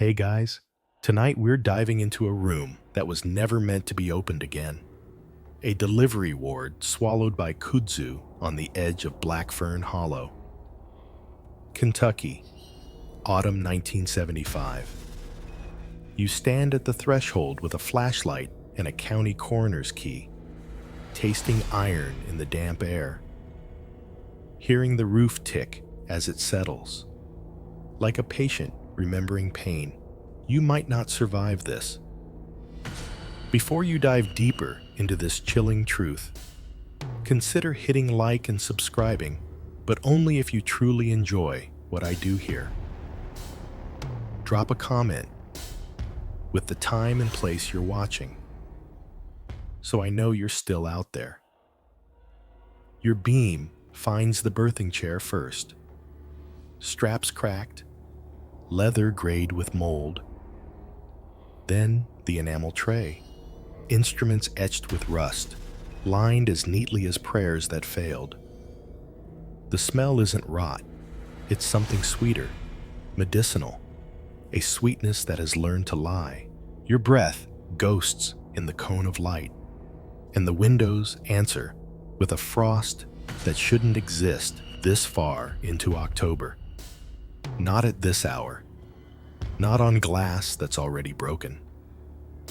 Hey guys, tonight we're diving into a room that was never meant to be opened again. A delivery ward swallowed by kudzu on the edge of Black Fern Hollow. Kentucky, autumn 1975. You stand at the threshold with a flashlight and a county coroner's key, tasting iron in the damp air, hearing the roof tick as it settles. Like a patient remembering pain, you might not survive this. Before you dive deeper into this chilling truth, consider hitting like and subscribing, but only if you truly enjoy what I do here. Drop a comment with the time and place you're watching, so I know you're still out there. Your beam finds the birthing chair first. Straps cracked, leather grayed with mold. Then the enamel tray, instruments etched with rust, lined as neatly as prayers that failed. The smell isn't rot, it's something sweeter, medicinal, a sweetness that has learned to lie. Your breath ghosts in the cone of light, and the windows answer with a frost that shouldn't exist this far into October. Not at this hour. Not on glass that's already broken.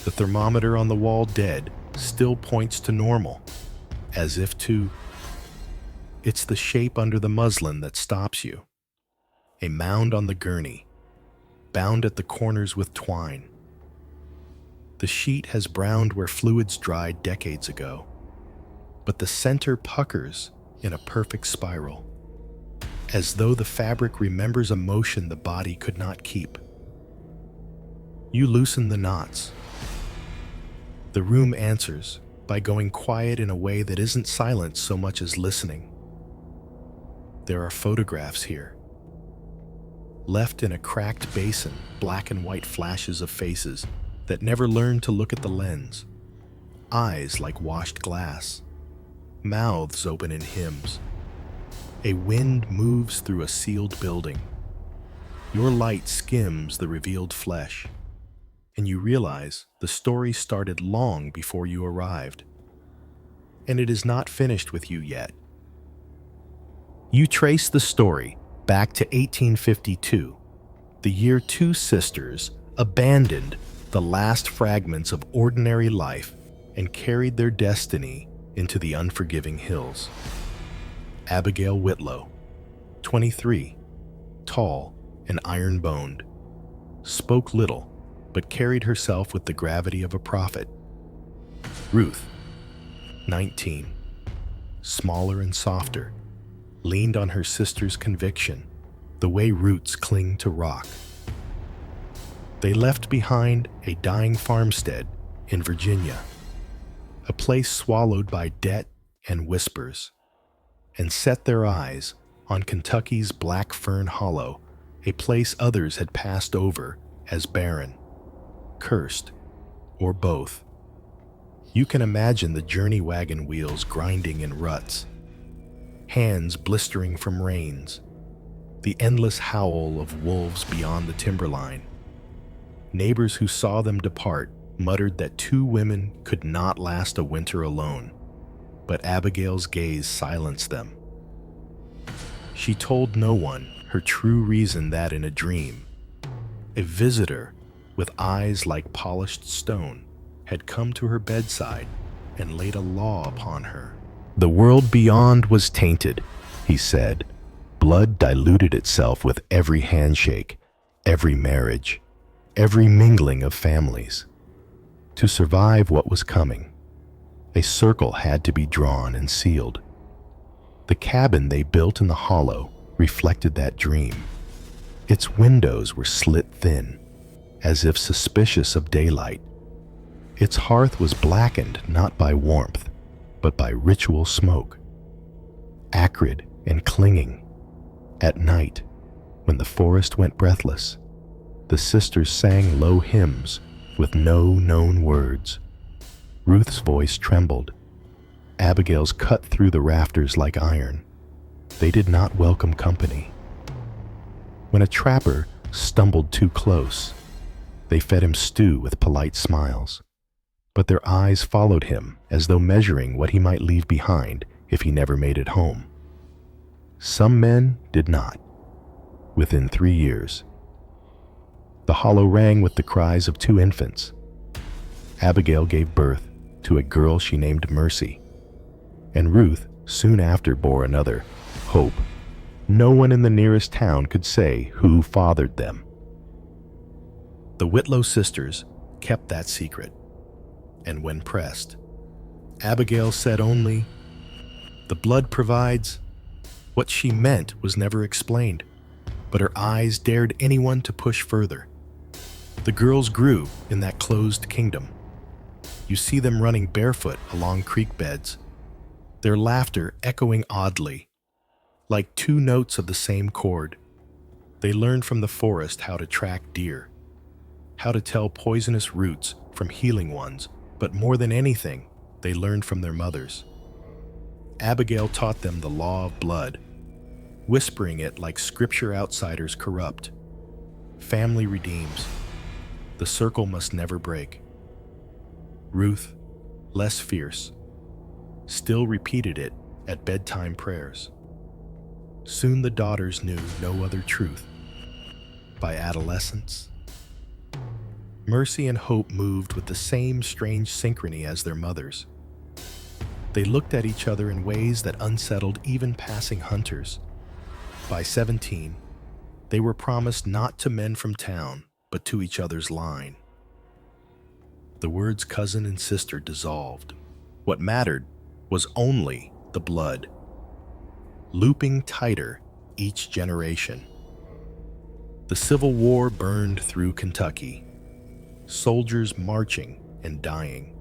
The thermometer on the wall dead still points to normal, as if to... It's the shape under the muslin that stops you. A mound on the gurney, bound at the corners with twine. The sheet has browned where fluids dried decades ago, but the center puckers in a perfect spiral, as though the fabric remembers a motion the body could not keep. You loosen the knots. The room answers by going quiet in a way that isn't silence so much as listening. There are photographs here. Left in a cracked basin, black and white flashes of faces that never learned to look at the lens. Eyes like washed glass. Mouths open in hymns. A wind moves through a sealed building. Your light skims the revealed flesh, and you realize the story started long before you arrived. And it is not finished with you yet. You trace the story back to 1852, the year two sisters abandoned the last fragments of ordinary life and carried their destiny into the unforgiving hills. Abigail Whitlow, 23, tall and iron-boned, spoke little but carried herself with the gravity of a prophet. Ruth, 19, smaller and softer, leaned on her sister's conviction, the way roots cling to rock. They left behind a dying farmstead in Virginia, a place swallowed by debt and whispers, and set their eyes on Kentucky's Black Fern Hollow, a place others had passed over as barren, cursed, or both. You can imagine the journey wagon wheels grinding in ruts, hands blistering from rains, the endless howl of wolves beyond the timberline. Neighbors who saw them depart muttered that two women could not last a winter alone, but Abigail's gaze silenced them. She told no one her true reason that in a dream, a visitor with eyes like polished stone had come to her bedside and laid a law upon her. The world beyond was tainted, he said. Blood diluted itself with every handshake, every marriage, every mingling of families. To survive what was coming, a circle had to be drawn and sealed. The cabin they built in the hollow reflected that dream. Its windows were slit thin, as if suspicious of daylight. Its hearth was blackened not by warmth, but by ritual smoke. Acrid and clinging. At night, when the forest went breathless, the sisters sang low hymns with no known words. Ruth's voice trembled. Abigail's cut through the rafters like iron. They did not welcome company. When a trapper stumbled too close, They fed him stew with polite smiles, but their eyes followed him as though measuring what he might leave behind if he never made it home. Some men did not. Within 3 years, the hollow rang with the cries of 2 infants. Abigail gave birth to a girl she named Mercy, and Ruth soon after bore another, Hope. No one in the nearest town could say who fathered them. The Whitlow sisters kept that secret, and when pressed, Abigail said only, "The blood provides." What she meant was never explained, but her eyes dared anyone to push further. The girls grew in that closed kingdom. You see them running barefoot along creek beds, their laughter echoing oddly, like 2 notes of the same chord. They learned from the forest how to track deer, how to tell poisonous roots from healing ones, but more than anything, they learned from their mothers. Abigail taught them the law of blood, whispering it like scripture outsiders corrupt. Family redeems. The circle must never break. Ruth, less fierce, still repeated it at bedtime prayers. Soon the daughters knew no other truth. By adolescence, Mercy and Hope moved with the same strange synchrony as their mothers. They looked at each other in ways that unsettled even passing hunters. By 17, they were promised not to men from town, but to each other's line. The words cousin and sister dissolved. What mattered was only the blood, looping tighter each generation. The Civil War burned through Kentucky, soldiers marching and dying.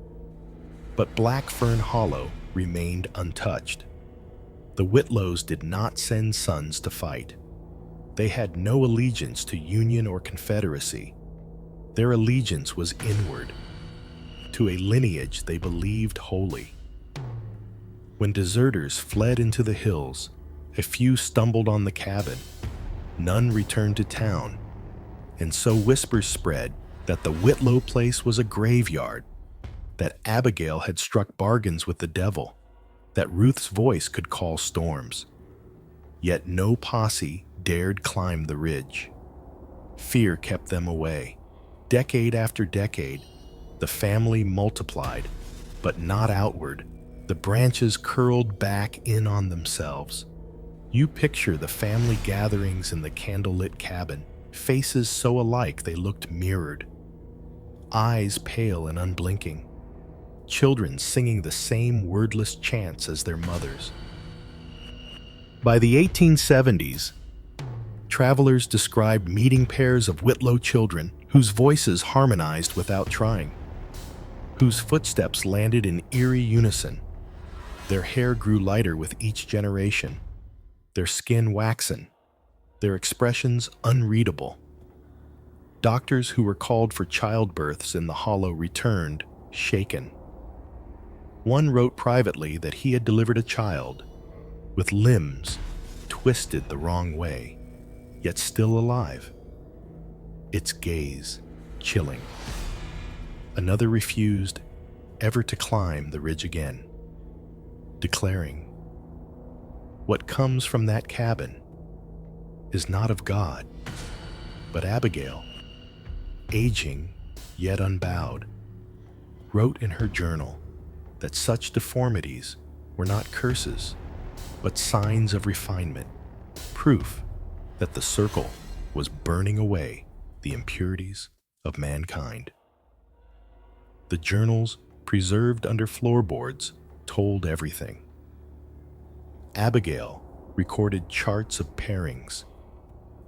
But Black Fern Hollow remained untouched. The Whitlows did not send sons to fight. They had no allegiance to Union or Confederacy. Their allegiance was inward, to a lineage they believed holy. When deserters fled into the hills, a few stumbled on the cabin. None returned to town, and so whispers spread that the Whitlow place was a graveyard, that Abigail had struck bargains with the devil, that Ruth's voice could call storms. Yet no posse dared climb the ridge. Fear kept them away. Decade after decade, the family multiplied, but not outward. The branches curled back in on themselves. You picture the family gatherings in the candlelit cabin, faces so alike they looked mirrored, eyes pale and unblinking, children singing the same wordless chants as their mothers. By the 1870s, travelers described meeting pairs of Whitlow children whose voices harmonized without trying, whose footsteps landed in eerie unison. Their hair grew lighter with each generation, their skin waxen, their expressions unreadable. Doctors who were called for childbirths in the hollow returned, shaken. One wrote privately that he had delivered a child with limbs twisted the wrong way, yet still alive. Its gaze chilling. Another refused ever to climb the ridge again, declaring, "What comes from that cabin is not of God." But Abigail, aging yet unbowed, wrote in her journal that such deformities were not curses, but signs of refinement, proof that the circle was burning away the impurities of mankind. The journals preserved under floorboards told everything. Abigail recorded charts of pairings,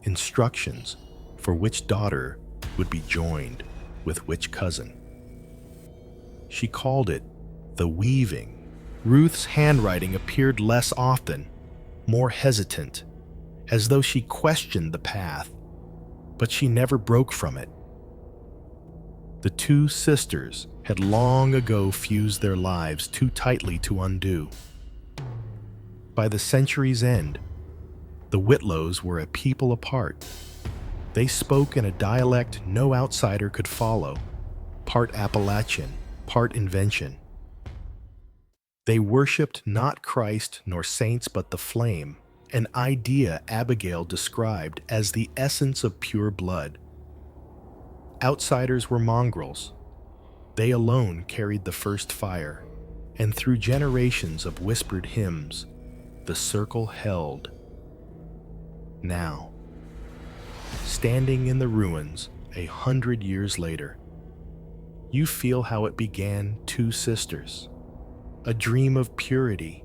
instructions for which daughter would be joined with which cousin. She called it the weaving. Ruth's handwriting appeared less often, more hesitant, as though she questioned the path, but she never broke from it. The 2 sisters had long ago fused their lives too tightly to undo. By the century's end, the Whitlows were a people apart. They spoke in a dialect no outsider could follow, part Appalachian, part invention. They worshipped not Christ nor saints but the flame, an idea Abigail described as the essence of pure blood. Outsiders were mongrels. They alone carried the first fire, and through generations of whispered hymns, the circle held. Now, standing in the ruins 100 years later, you feel how it began: two sisters, a dream of purity,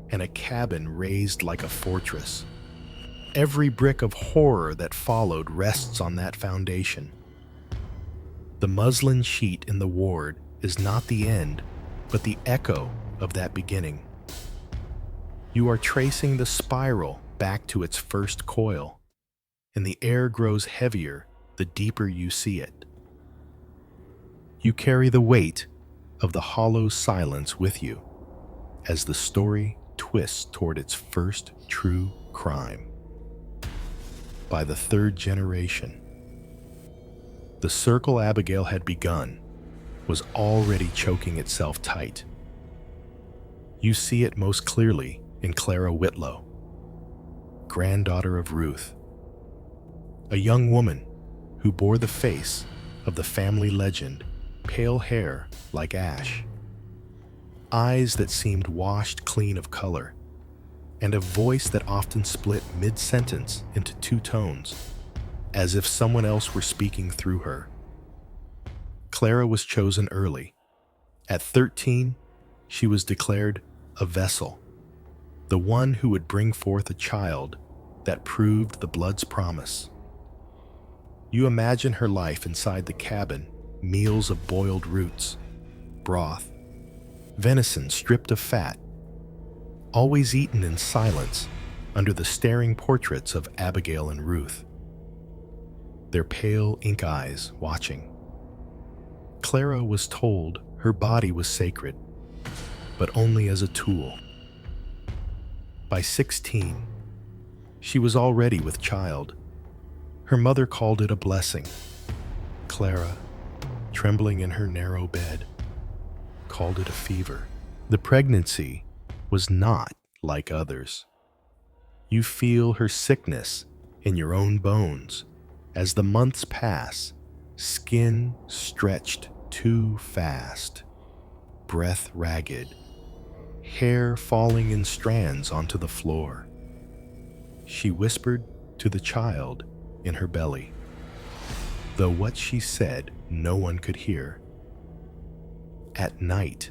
and a cabin raised like a fortress. Every brick of horror that followed rests on that foundation. The muslin sheet in the ward is not the end, but the echo of that beginning. You are tracing the spiral back to its first coil, and the air grows heavier the deeper you see it. You carry the weight of the hollow silence with you as the story twists toward its first true crime. By the third generation, the circle Abigail had begun was already choking itself tight. You see it most clearly in Clara Whitlow, granddaughter of Ruth, a young woman who bore the face of the family legend, pale hair like ash, eyes that seemed washed clean of color, and a voice that often split mid-sentence into two tones, as if someone else were speaking through her. Clara was chosen early. At 13, she was declared a vessel, the one who would bring forth a child that proved the blood's promise. You imagine her life inside the cabin: meals of boiled roots, broth, venison stripped of fat, always eaten in silence under the staring portraits of Abigail and Ruth, their pale ink eyes watching. Clara was told her body was sacred, but only as a tool. By 16, she was already with child. Her mother called it a blessing. Clara, trembling in her narrow bed, called it a fever. The pregnancy was not like others. You feel her sickness in your own bones as the months pass, skin stretched too fast, breath ragged, hair falling in strands onto the floor. She whispered to the child in her belly, though what she said no one could hear. At night,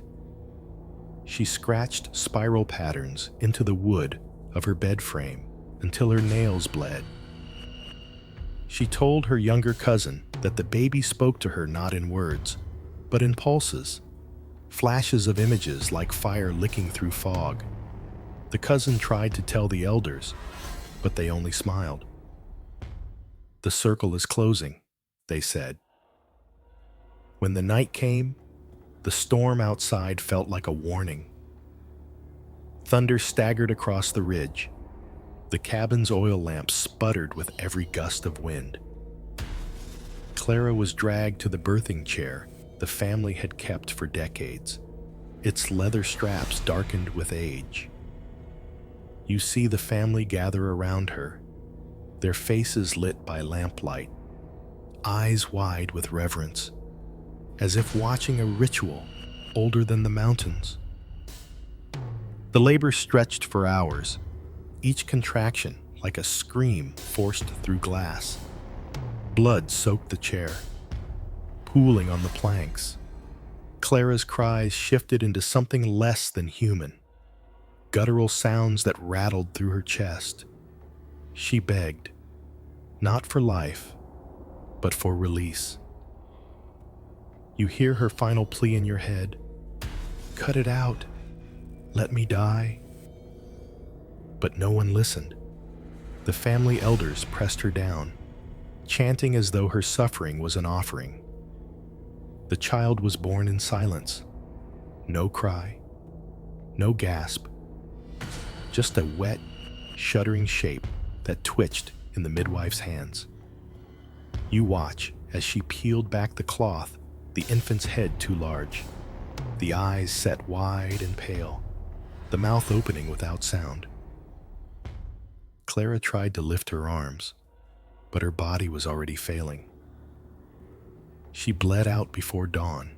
she scratched spiral patterns into the wood of her bed frame until her nails bled. She told her younger cousin that the baby spoke to her not in words, but in pulses, flashes of images like fire licking through fog. The cousin tried to tell the elders, but they only smiled. "The circle is closing," they said. When the night came, the storm outside felt like a warning. Thunder staggered across the ridge. The cabin's oil lamps sputtered with every gust of wind. Clara was dragged to the birthing chair the family had kept for decades, its leather straps darkened with age. You see the family gather around her, their faces lit by lamplight, eyes wide with reverence, as if watching a ritual older than the mountains. The labor stretched for hours, each contraction like a scream forced through glass. Blood soaked the chair, pooling on the planks. Clara's cries shifted into something less than human, guttural sounds that rattled through her chest. She begged, not for life, but for release. You hear her final plea in your head: "Cut it out. Let me die." But no one listened. The family elders pressed her down, chanting as though her suffering was an offering. The child was born in silence. No cry, no gasp, just a wet, shuddering shape that twitched in the midwife's hands. You watch as she peeled back the cloth, the infant's head too large, the eyes set wide and pale, the mouth opening without sound. Clara tried to lift her arms, but her body was already failing. She bled out before dawn,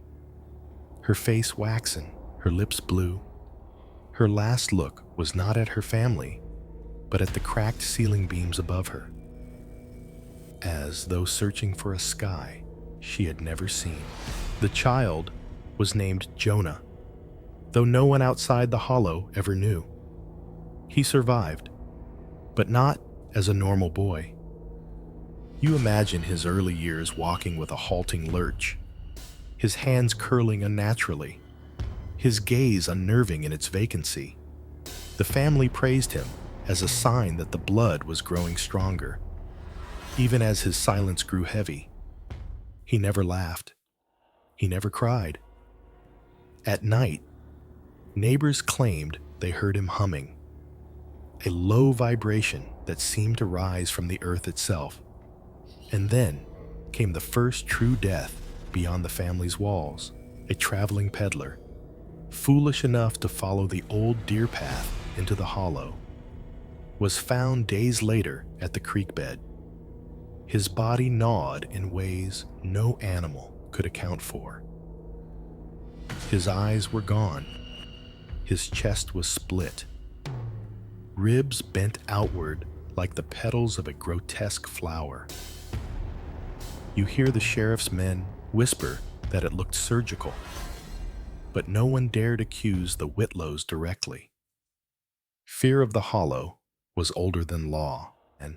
her face waxen, her lips blue. Her last look was not at her family, but at the cracked ceiling beams above her, as though searching for a sky she had never seen. The child was named Jonah, though no one outside the hollow ever knew. He survived, but not as a normal boy. You imagine his early years walking with a halting lurch, his hands curling unnaturally, his gaze unnerving in its vacancy. The family praised him as a sign that the blood was growing stronger. Even as his silence grew heavy, he never laughed. He never cried. At night, neighbors claimed they heard him humming, a low vibration that seemed to rise from the earth itself. And then came the first true death beyond the family's walls. A traveling peddler, foolish enough to follow the old deer path into the hollow, was found days later at the creek bed, his body gnawed in ways no animal could account for. His eyes were gone, his chest was split, ribs bent outward like the petals of a grotesque flower. You hear the sheriff's men whisper that it looked surgical, but no one dared accuse the Whitlows directly. Fear of the hollow was older than law, and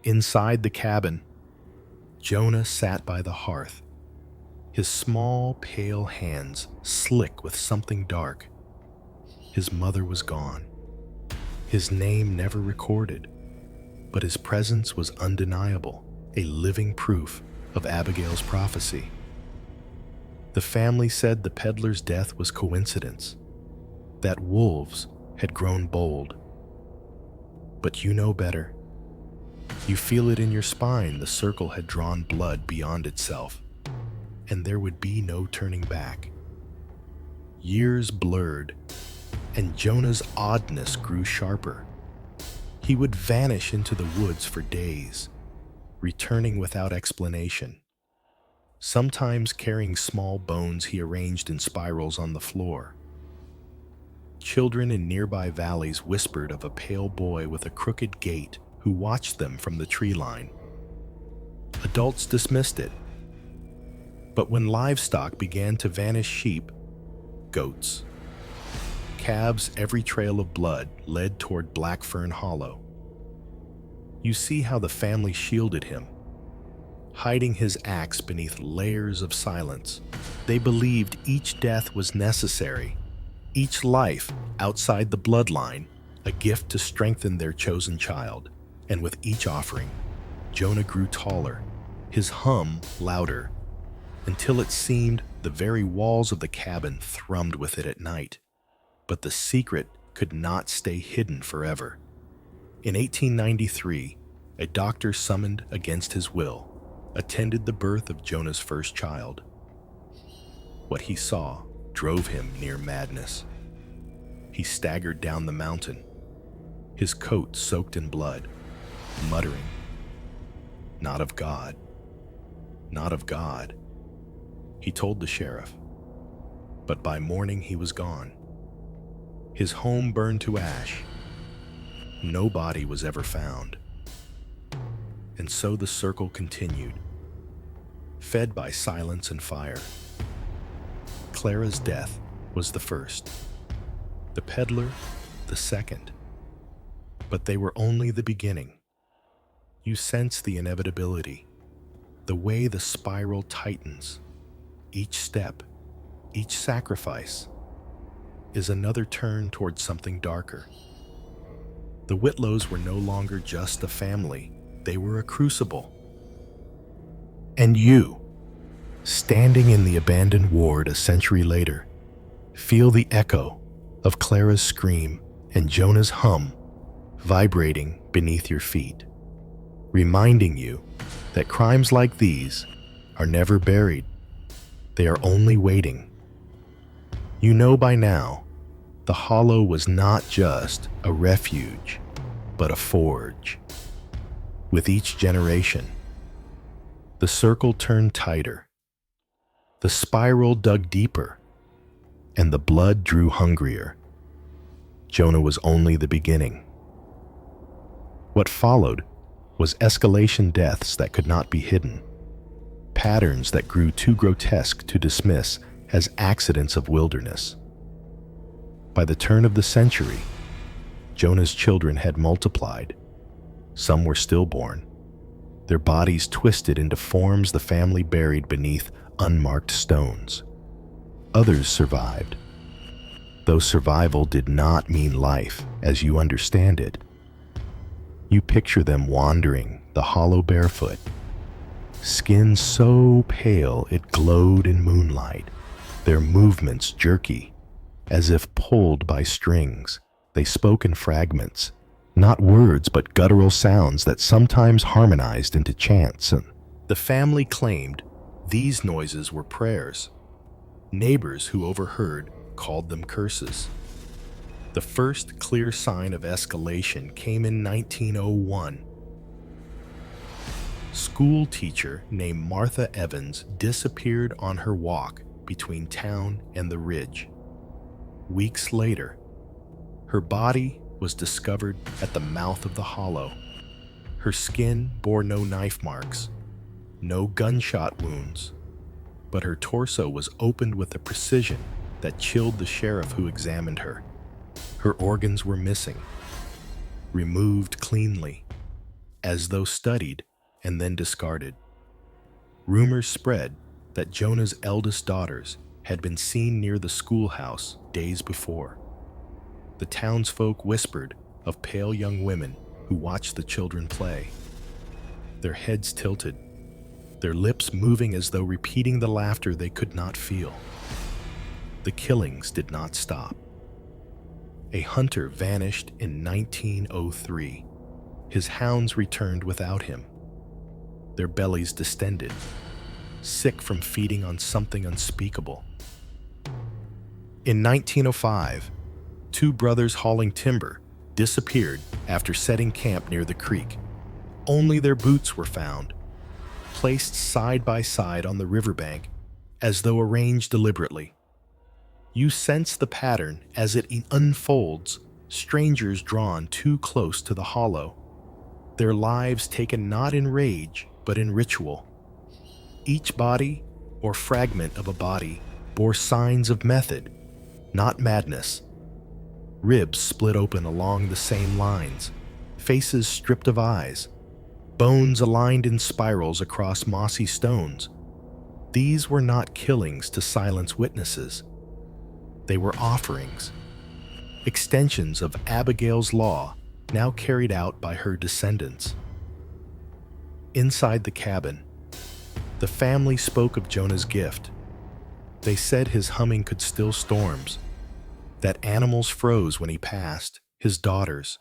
inside the cabin, Jonah sat by the hearth, his small, pale hands slick with something dark. His mother was gone, his name never recorded, but his presence was undeniable, a living proof of Abigail's prophecy. The family said the peddler's death was coincidence, that wolves had grown bold. But you know better. You feel it in your spine. The circle had drawn blood beyond itself, and there would be no turning back. Years blurred, and Jonah's oddness grew sharper. He would vanish into the woods for days, returning without explanation, sometimes carrying small bones he arranged in spirals on the floor. Children in nearby valleys whispered of a pale boy with a crooked gait who watched them from the tree line. Adults dismissed it. But when livestock began to vanish, sheep, goats, calves, every trail of blood led toward Black Fern Hollow. You see how the family shielded him, hiding his axe beneath layers of silence. They believed each death was necessary, each life outside the bloodline a gift to strengthen their chosen child. And with each offering, Jonah grew taller, his hum louder, until it seemed the very walls of the cabin thrummed with it at night. But the secret could not stay hidden forever. In 1893, a doctor summoned against his will attended the birth of Jonah's first child. What he saw drove him near madness. He staggered down the mountain, his coat soaked in blood, muttering, "Not of God, not of God." He told the sheriff, but by morning he was gone. His home burned to ash. No body was ever found. And so the circle continued, fed by silence and fire. Clara's death was the first, the peddler the second. But they were only the beginning. You sense the inevitability, the way the spiral tightens. Each step, each sacrifice, is another turn towards something darker. The Whitlows were no longer just a family, they were a crucible. And you, standing in the abandoned ward a century later, feel the echo of Clara's scream and Jonah's hum vibrating beneath your feet, reminding you that crimes like these are never buried. They are only waiting. You know by now, the Hollow was not just a refuge, but a forge. With each generation, the circle turned tighter, the spiral dug deeper, and the blood drew hungrier. Jonah was only the beginning. What followed was escalation deaths that could not be hidden, patterns that grew too grotesque to dismiss as accidents of wilderness. By the turn of the century, Jonah's children had multiplied. Some were stillborn, their bodies twisted into forms the family buried beneath unmarked stones. Others survived, though survival did not mean life as you understand it. You picture them wandering the hollow barefoot, skin so pale it glowed in moonlight, their movements jerky, as if pulled by strings. They spoke in fragments, not words but guttural sounds that sometimes harmonized into chants. And the family claimed these noises were prayers. Neighbors who overheard called them curses. The first clear sign of escalation came in 1901. School teacher named Martha Evans disappeared on her walk between town and the ridge. Weeks later, her body was discovered at the mouth of the hollow. Her skin bore no knife marks, no gunshot wounds, but her torso was opened with a precision that chilled the sheriff who examined her. Her organs were missing, removed cleanly, as though studied and then discarded. Rumors spread that Jonah's eldest daughters had been seen near the schoolhouse days before. The townsfolk whispered of pale young women who watched the children play, their heads tilted, their lips moving as though repeating the laughter they could not feel. The killings did not stop. A hunter vanished in 1903. His hounds returned without him, their bellies distended, sick from feeding on something unspeakable. In 1905, two brothers hauling timber disappeared after setting camp near the creek. Only their boots were found, placed side by side on the riverbank as though arranged deliberately. You sense the pattern as it unfolds, strangers drawn too close to the hollow, their lives taken not in rage but in ritual. Each body, or fragment of a body, bore signs of method, not madness. Ribs split open along the same lines, faces stripped of eyes, bones aligned in spirals across mossy stones. These were not killings to silence witnesses. They were offerings, extensions of Abigail's law now carried out by her descendants. Inside the cabin, the family spoke of Jonah's gift. They said his humming could still storms, that animals froze when he passed. His daughters,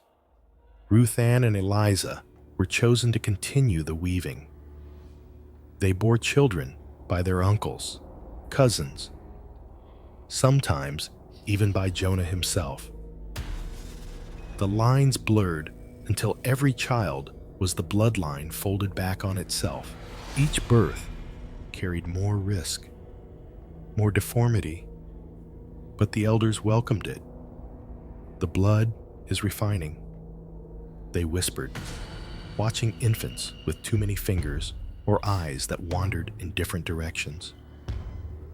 Ruth Ann and Eliza, were chosen to continue the weaving. They bore children by their uncles, cousins, sometimes even by Jonah himself. The lines blurred until every child was the bloodline folded back on itself. Each birth carried more risk, more deformity, but the elders welcomed it. The blood is refining, they whispered, watching infants with too many fingers or eyes that wandered in different directions.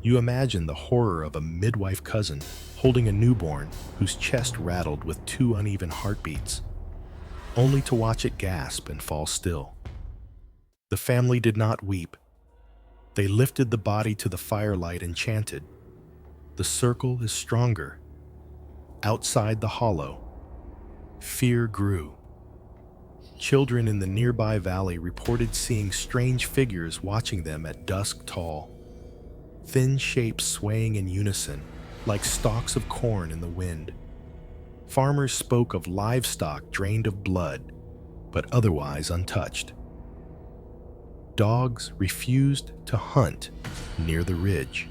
You imagine the horror of a midwife cousin holding a newborn whose chest rattled with two uneven heartbeats, only to watch it gasp and fall still. The family did not weep. They lifted the body to the firelight and chanted, "The circle is stronger." Outside the hollow, fear grew. Children in the nearby valley reported seeing strange figures watching them at dusk tall, thin shapes swaying in unison like stalks of corn in the wind. Farmers spoke of livestock drained of blood, but otherwise untouched. Dogs refused to hunt near the ridge,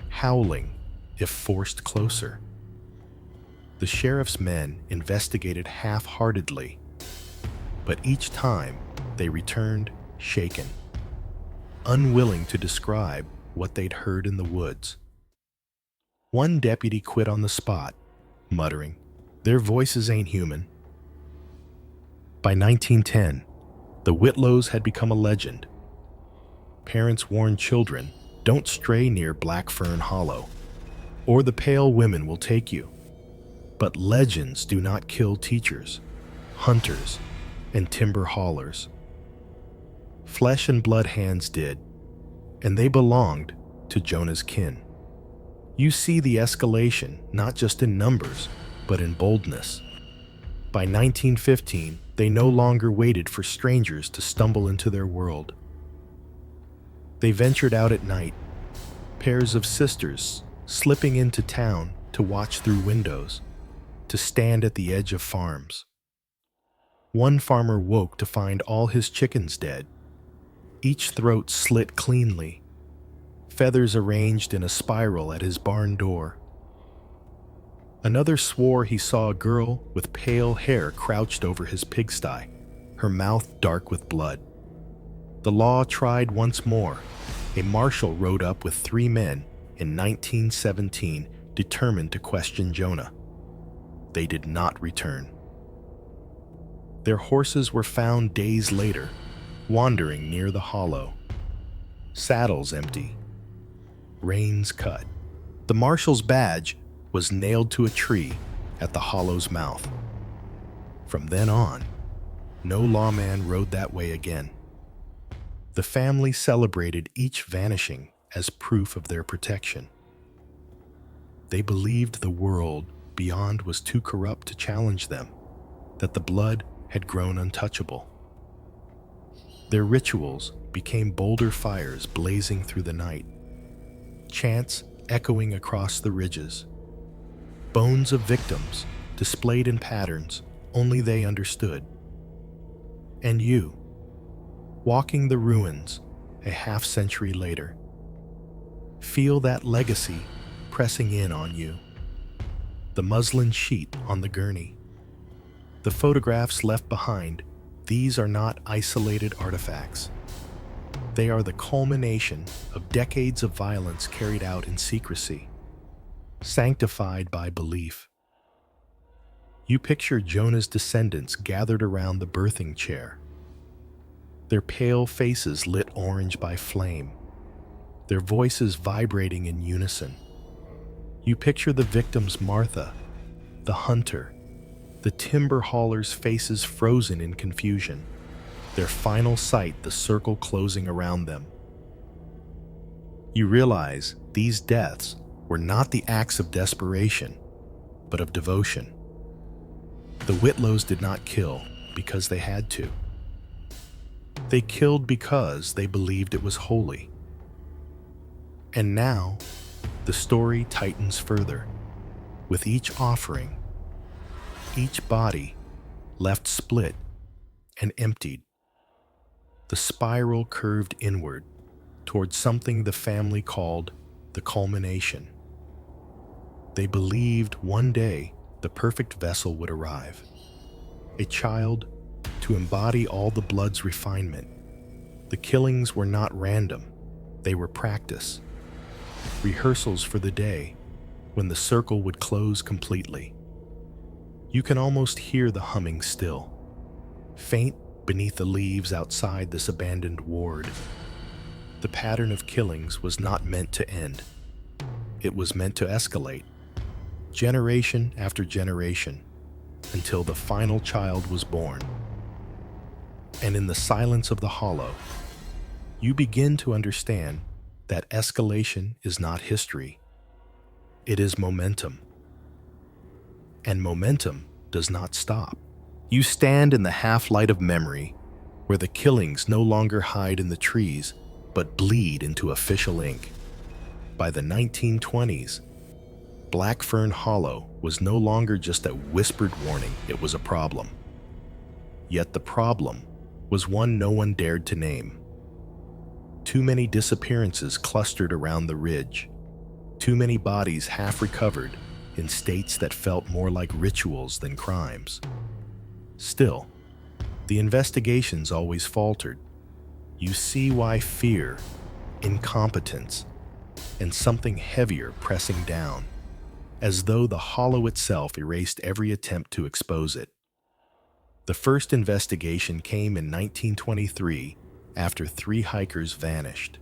howling if forced closer. The sheriff's men investigated half-heartedly, but each time they returned shaken, unwilling to describe what they'd heard in the woods. One deputy quit on the spot, muttering, "Their voices ain't human." By 1910, the Whitlows had become a legend. Parents warned children, "Don't stray near Black Fern Hollow, or the pale women will take you." But legends do not kill teachers, hunters, and timber haulers. Flesh and blood hands did, and they belonged to Jonah's kin. You see the escalation not just in numbers, but in boldness. By 1915, they no longer waited for strangers to stumble into their world. They ventured out at night, pairs of sisters slipping into town to watch through windows, to stand at the edge of farms. One farmer woke to find all his chickens dead, each throat slit cleanly, feathers arranged in a spiral at his barn door. Another swore he saw a girl with pale hair crouched over his pigsty, her mouth dark with blood. The law tried once more. A marshal rode up with 3 men in 1917, determined to question Jonah. They did not return. Their horses were found days later, wandering near the hollow. Saddles empty, reins cut. The marshal's badge was nailed to a tree at the hollow's mouth. From then on, no lawman rode that way again. The family celebrated each vanishing as proof of their protection. They believed the world beyond was too corrupt to challenge them, that the blood had grown untouchable. Their rituals became bolder fires blazing through the night, chants echoing across the ridges, bones of victims displayed in patterns only they understood. And you, walking the ruins a half-century later, feel that legacy pressing in on you. The muslin sheet on the gurney, the photographs left behind, these are not isolated artifacts. They are the culmination of decades of violence carried out in secrecy, sanctified by belief. You picture Jonah's descendants gathered around the birthing chair, their pale faces lit orange by flame, their voices vibrating in unison. You picture the victims Martha, the hunter, the timber haulers' faces frozen in confusion, their final sight the circle closing around them. You realize these deaths were not the acts of desperation, but of devotion. The Whitlows did not kill because they had to. They killed because they believed it was holy. And now, the story tightens further. With each offering, each body left split and emptied. The spiral curved inward towards something the family called the culmination. They believed one day the perfect vessel would arrive, a child to embody all the blood's refinement. The killings were not random, they were practice, rehearsals for the day when the circle would close completely. You can almost hear the humming still, faint beneath the leaves outside this abandoned ward. The pattern of killings was not meant to end. It was meant to escalate, generation after generation, until the final child was born. And in the silence of the hollow, you begin to understand that escalation is not history. It is momentum. And momentum does not stop. You stand in the half-light of memory, where the killings no longer hide in the trees, but bleed into official ink. By the 1920s, Black Fern Hollow was no longer just a whispered warning, it was a problem. Yet the problem was one no one dared to name. Too many disappearances clustered around the ridge. Too many bodies half recovered in states that felt more like rituals than crimes. Still, the investigations always faltered. You see why fear, incompetence, and something heavier pressing down, as though the hollow itself erased every attempt to expose it. The first investigation came in 1923 after 3 hikers vanished.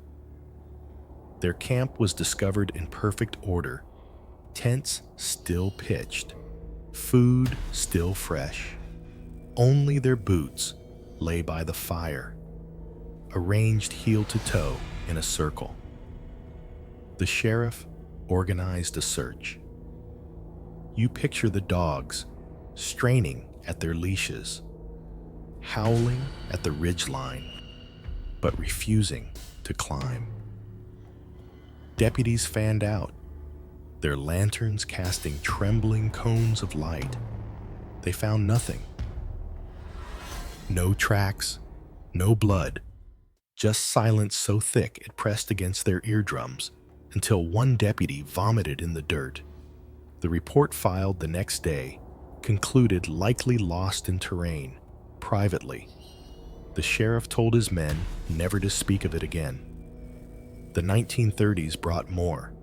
Their camp was discovered in perfect order, tents still pitched, food still fresh. Only their boots lay by the fire, arranged heel to toe in a circle. The sheriff organized a search. You picture the dogs straining at their leashes, howling at the ridgeline, but refusing to climb. Deputies fanned out, their lanterns casting trembling cones of light. They found nothing. No tracks, no blood, just silence so thick it pressed against their eardrums until one deputy vomited in the dirt. The report filed the next day concluded likely lost in terrain, privately. The sheriff told his men never to speak of it again. The 1930s brought more.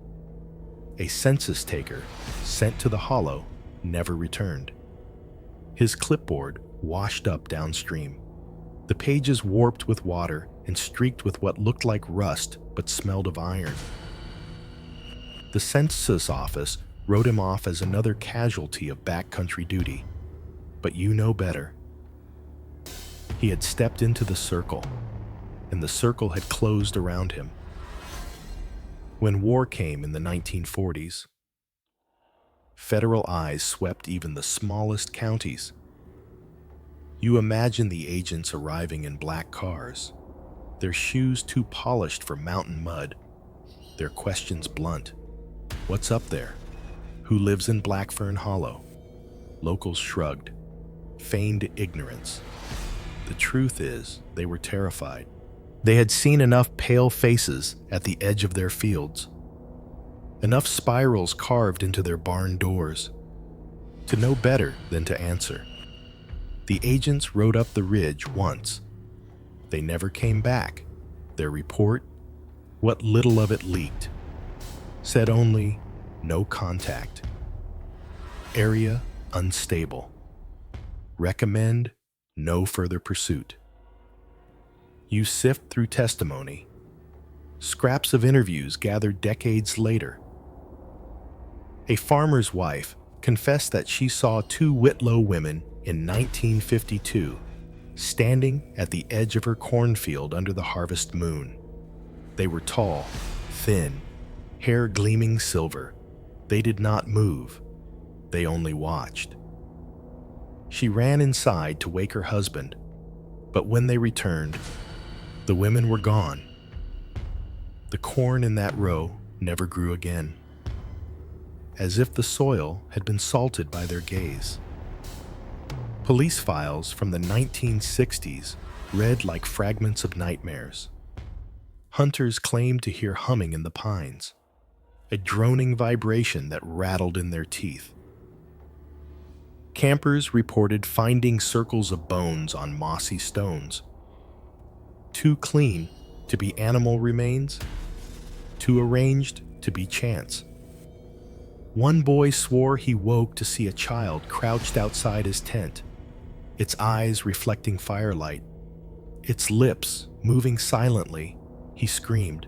A census taker sent to the hollow never returned. His clipboard washed up downstream. The pages warped with water and streaked with what looked like rust but smelled of iron. The census office wrote him off as another casualty of backcountry duty. But you know better. He had stepped into the circle, and the circle had closed around him. When war came in the 1940s, federal eyes swept even the smallest counties. You imagine the agents arriving in black cars, their shoes too polished for mountain mud, their questions blunt. What's up there? Who lives in Black Fern Hollow? Locals shrugged, feigned ignorance. The truth is, they were terrified. They had seen enough pale faces at the edge of their fields, enough spirals carved into their barn doors, to know better than to answer. The agents rode up the ridge once. They never came back. Their report, what little of it leaked, said only, no contact. Area unstable. Recommend no further pursuit. You sift through testimony, scraps of interviews gathered decades later. A farmer's wife confessed that she saw 2 Whitlow women in 1952 standing at the edge of her cornfield under the harvest moon. They were tall, thin, hair gleaming silver. They did not move. They only watched. She ran inside to wake her husband, but when they returned, the women were gone. The corn in that row never grew again, as if the soil had been salted by their gaze. Police files from the 1960s read like fragments of nightmares. Hunters claimed to hear humming in the pines, a droning vibration that rattled in their teeth. Campers reported finding circles of bones on mossy stones, too clean to be animal remains, too arranged to be chance. One boy swore he woke to see a child crouched outside his tent, its eyes reflecting firelight, its lips moving silently. He screamed,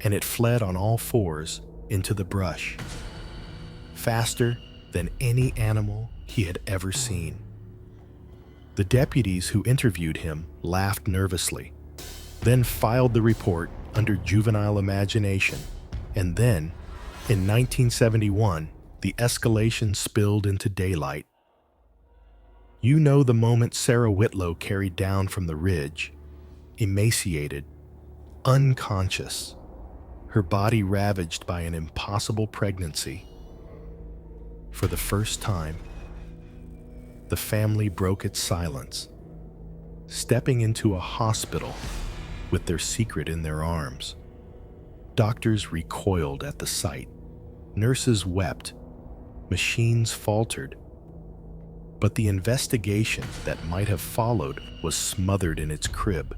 and it fled on all fours into the brush, faster than any animal he had ever seen. The deputies who interviewed him laughed nervously, then filed the report under juvenile imagination, and then, in 1971, the escalation spilled into daylight. You know the moment Sarah Whitlow carried down from the ridge, emaciated, unconscious, her body ravaged by an impossible pregnancy. For the first time, the family broke its silence, stepping into a hospital with their secret in their arms. Doctors recoiled at the sight. Nurses wept. Machines faltered. But the investigation that might have followed was smothered in its crib.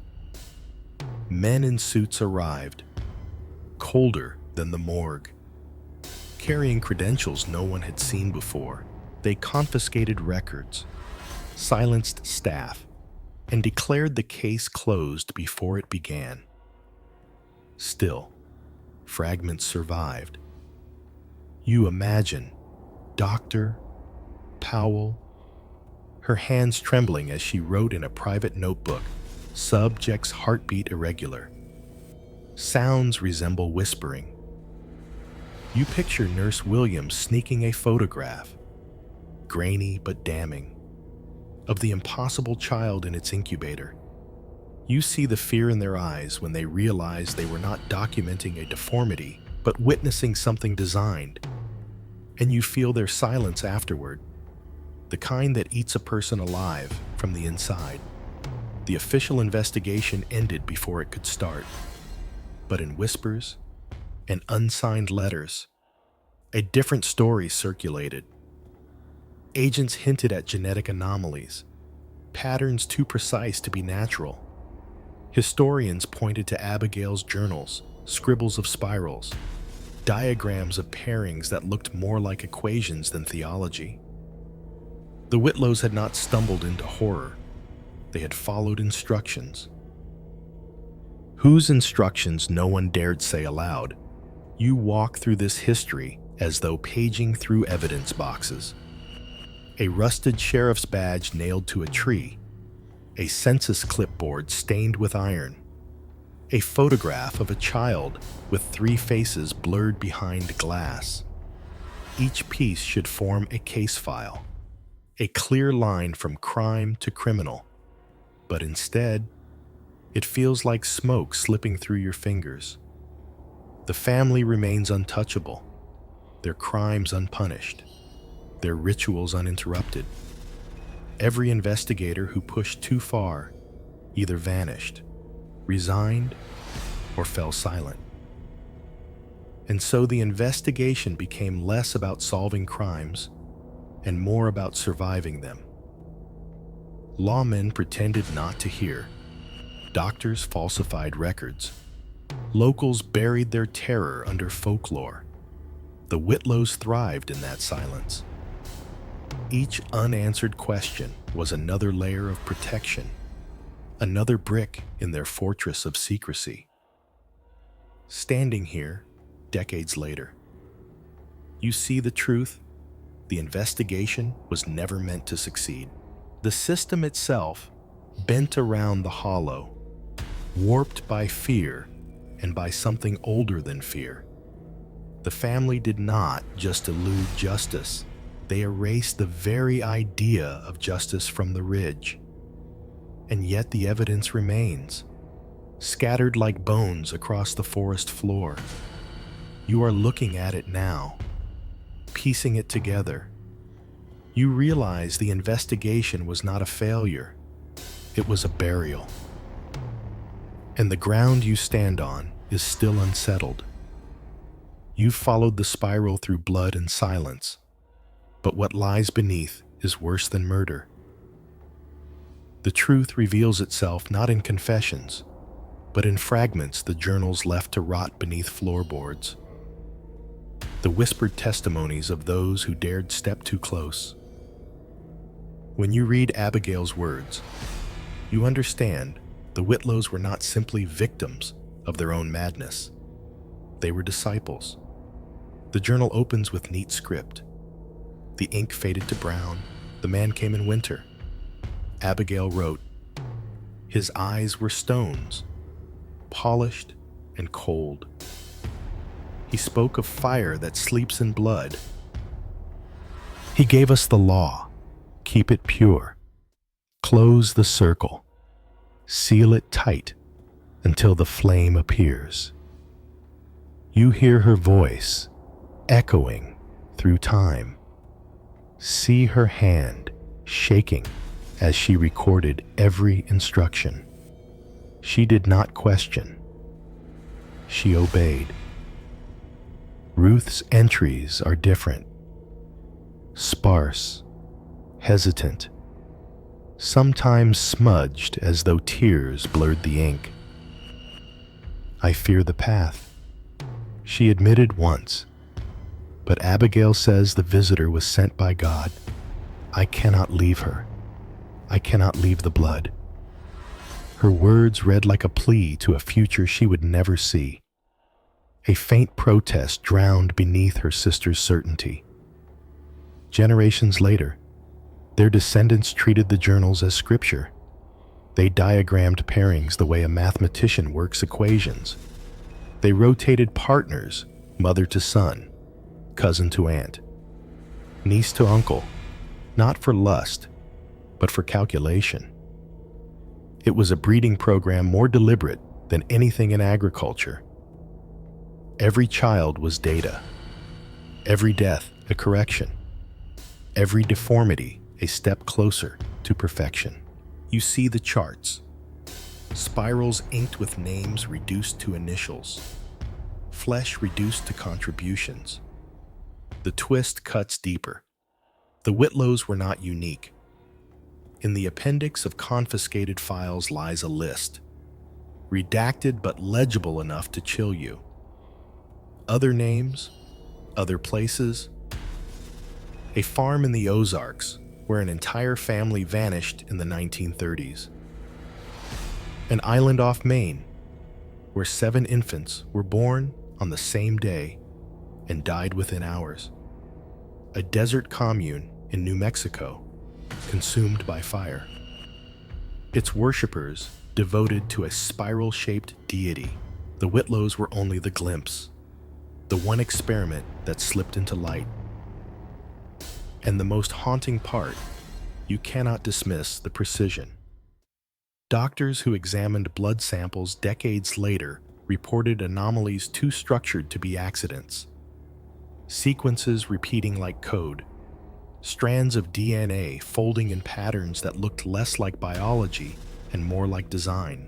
Men in suits arrived, colder than the morgue, carrying credentials no one had seen before. They confiscated records, silenced staff, and declared the case closed before it began. Still, fragments survived. You imagine Dr. Powell, her hands trembling as she wrote in a private notebook, subject's heartbeat irregular. Sounds resemble whispering. You picture Nurse Williams sneaking a photograph, grainy but damning, of the impossible child in its incubator. You see the fear in their eyes when they realize they were not documenting a deformity, but witnessing something designed. And you feel their silence afterward, the kind that eats a person alive from the inside. The official investigation ended before it could start. But in whispers and unsigned letters, a different story circulated. Agents hinted at genetic anomalies, patterns too precise to be natural. Historians pointed to Abigail's journals, scribbles of spirals, diagrams of pairings that looked more like equations than theology. The Whitlows had not stumbled into horror. They had followed instructions. Whose instructions no one dared say aloud. You walk through this history as though paging through evidence boxes. A rusted sheriff's badge nailed to a tree, a census clipboard stained with iron, a photograph of a child with 3 faces blurred behind glass. Each piece should form a case file, a clear line from crime to criminal. But instead, it feels like smoke slipping through your fingers. The family remains untouchable, their crimes unpunished, their rituals uninterrupted. Every investigator who pushed too far either vanished, resigned, or fell silent. And so the investigation became less about solving crimes and more about surviving them. Lawmen pretended not to hear. Doctors falsified records. Locals buried their terror under folklore. The Whitlows thrived in that silence. Each unanswered question was another layer of protection, another brick in their fortress of secrecy. Standing here, decades later, you see the truth. The investigation was never meant to succeed. The system itself, bent around the hollow, warped by fear and by something older than fear. The family did not just elude justice, they erased the very idea of justice from the ridge. And yet the evidence remains, scattered like bones across the forest floor. You are looking at it now, piecing it together. You realize the investigation was not a failure, it was a burial. And the ground you stand on is still unsettled. You've followed the spiral through blood and silence, but what lies beneath is worse than murder. The truth reveals itself not in confessions, but in fragments the journals left to rot beneath floorboards. The whispered testimonies of those who dared step too close. When you read Abigail's words, you understand the Whitlows were not simply victims of their own madness. They were disciples. The journal opens with neat script. The ink faded to brown. The man came in winter. Abigail wrote, "His eyes were stones, polished and cold. He spoke of fire that sleeps in blood. He gave us the law. Keep it pure. Close the circle. Seal it tight until the flame appears." You hear her voice echoing through time. See her hand shaking as she recorded every instruction. She did not question. She obeyed. Ruth's entries are different. Sparse, hesitant, sometimes smudged as though tears blurred the ink. "I fear the path," she admitted once, "but Abigail says the visitor was sent by God. I cannot leave her. I cannot leave the blood." Her words read like a plea to a future she would never see. A faint protest drowned beneath her sister's certainty. Generations later, their descendants treated the journals as scripture. They diagrammed pairings the way a mathematician works equations. They rotated partners, mother to son, cousin to aunt, niece to uncle, not for lust, but for calculation. It was a breeding program more deliberate than anything in agriculture. Every child was data, every death a correction, every deformity a step closer to perfection. You see the charts. Spirals inked with names reduced to initials. Flesh reduced to contributions. The twist cuts deeper. The Whitlows were not unique. In the appendix of confiscated files lies a list, redacted but legible enough to chill you. Other names, other places. A farm in the Ozarks, where an entire family vanished in the 1930s. An island off Maine, where 7 infants were born on the same day and died within hours. A desert commune in New Mexico, consumed by fire. Its worshippers devoted to a spiral-shaped deity. The Whitlows were only the glimpse, the one experiment that slipped into light. And the most haunting part, you cannot dismiss the precision. Doctors who examined blood samples decades later reported anomalies too structured to be accidents. Sequences repeating like code, strands of DNA folding in patterns that looked less like biology and more like design.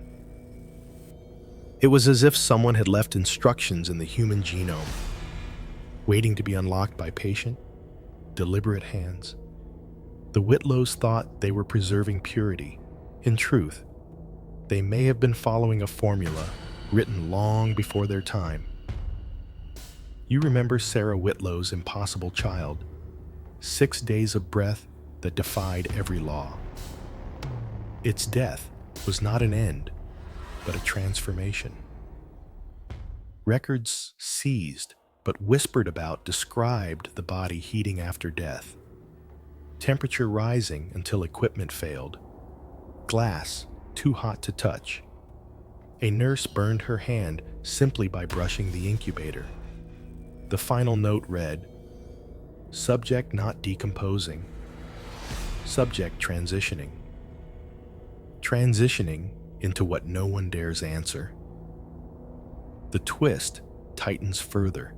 It was as if someone had left instructions in the human genome, waiting to be unlocked by patient, deliberate hands. The Whitlows thought they were preserving purity. In truth, they may have been following a formula written long before their time. You remember Sarah Whitlow's impossible child, 6 days of breath that defied every law. Its death was not an end, but a transformation. Records seized but whispered about described the body heating after death. Temperature rising until equipment failed. Glass too hot to touch. A nurse burned her hand simply by brushing the incubator. The final note read, "Subject not decomposing. Subject transitioning." Transitioning into what no one dares answer. The twist tightens further.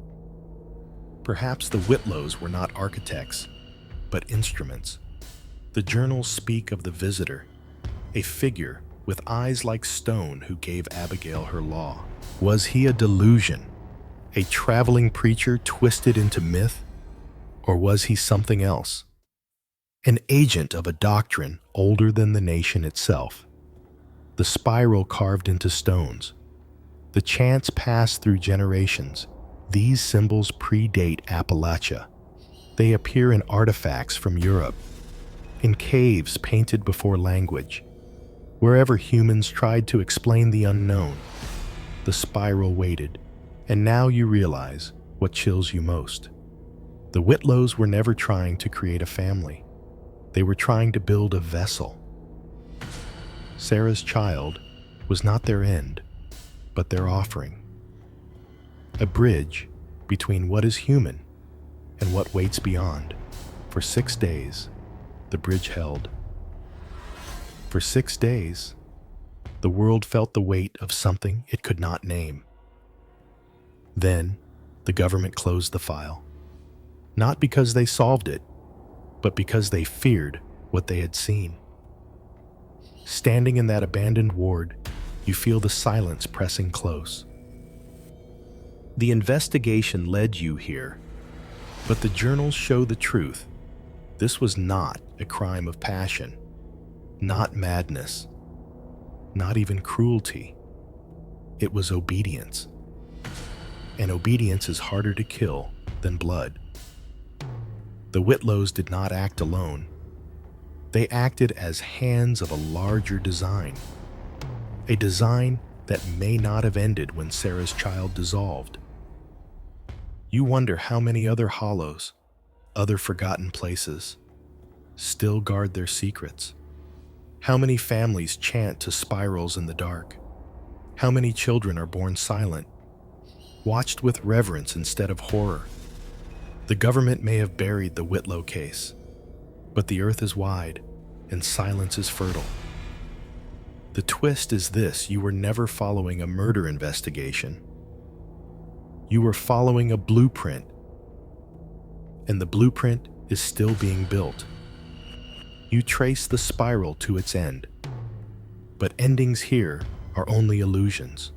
Perhaps the Whitlows were not architects, but instruments. The journals speak of the visitor, a figure with eyes like stone who gave Abigail her law. Was he a delusion, a traveling preacher twisted into myth, or was he something else? An agent of a doctrine older than the nation itself. The spiral carved into stones. The chants passed through generations. These symbols predate Appalachia. They appear in artifacts from Europe, in caves painted before language. Wherever humans tried to explain the unknown, the spiral waited, and now you realize what chills you most. The Whitlows were never trying to create a family. They were trying to build a vessel. Sarah's child was not their end, but their offering. A bridge between what is human and what waits beyond. For 6 days, the bridge held. For 6 days, the world felt the weight of something it could not name. Then, the government closed the file. Not because they solved it, but because they feared what they had seen. Standing in that abandoned ward, You feel the silence pressing close. The investigation led you here, but the journals show the truth. This was not a crime of passion, not madness, not even cruelty. It was obedience. And obedience is harder to kill than blood. The Whitlows did not act alone. They acted as hands of a larger design, a design that may not have ended when Sarah's child dissolved. You wonder how many other hollows, other forgotten places, still guard their secrets. How many families chant to spirals in the dark? How many children are born silent, watched with reverence instead of horror? The government may have buried the Whitlow case, but the earth is wide and silence is fertile. The twist is this: you were never following a murder investigation. You were following a blueprint, and the blueprint is still being built. You trace the spiral to its end, but endings here are only illusions.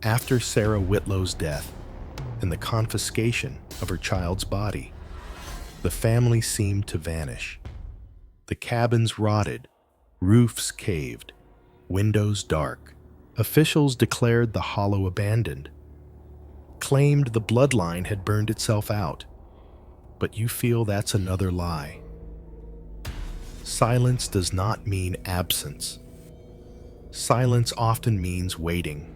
After Sarah Whitlow's death and the confiscation of her child's body, the family seemed to vanish. The cabins rotted, roofs caved, windows dark. Officials declared the hollow abandoned, claimed the bloodline had burned itself out. But you feel that's another lie. Silence does not mean absence. Silence often means waiting.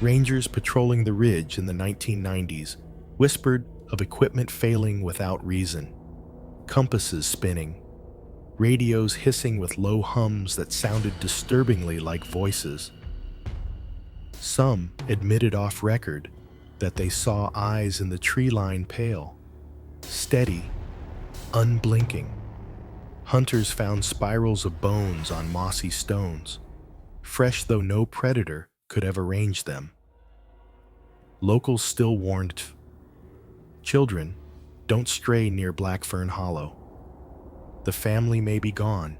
Rangers patrolling the ridge in the 1990s whispered of equipment failing without reason, compasses spinning, radios hissing with low hums that sounded disturbingly like voices. Some admitted off record that they saw eyes in the tree line pale, steady, unblinking. Hunters found spirals of bones on mossy stones, fresh though no predator could have arranged them. Locals still warned, children, don't stray near Black Fern Hollow. The family may be gone,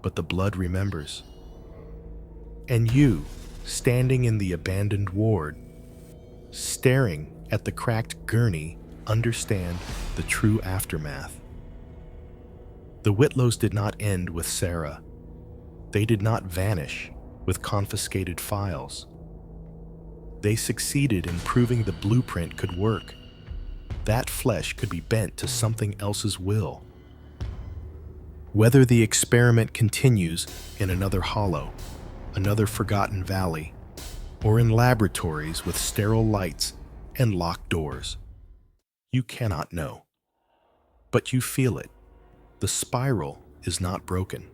but the blood remembers. And you, standing in the abandoned ward, staring at the cracked gurney, understand the true aftermath. The Whitlows did not end with Sarah. They did not vanish with confiscated files. They succeeded in proving the blueprint could work. That flesh could be bent to something else's will. Whether the experiment continues in another hollow, another forgotten valley, or in laboratories with sterile lights and locked doors, you cannot know. But you feel it. The spiral is not broken.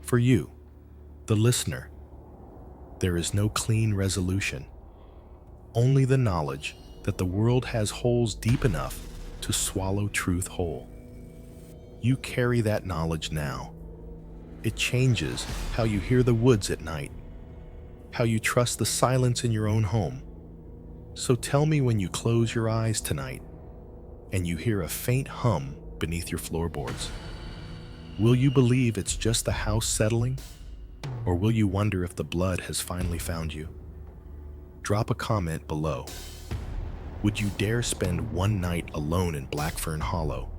For you, the listener, there is no clean resolution, only the knowledge that the world has holes deep enough to swallow truth whole. You carry that knowledge now. It changes how you hear the woods at night, how you trust the silence in your own home. So tell me when you close your eyes tonight and you hear a faint hum beneath your floorboards. Will you believe it's just the house settling, or will you wonder if the blood has finally found you? Drop a comment below. Would you dare spend one night alone in Black Fern Hollow?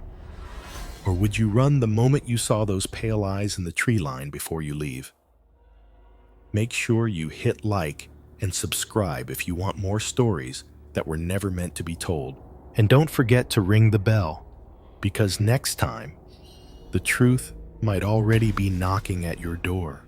Or would you run the moment you saw those pale eyes in the tree line before you leave? Make sure you hit like and subscribe if you want more stories that were never meant to be told. And don't forget to ring the bell, because next time, the truth might already be knocking at your door.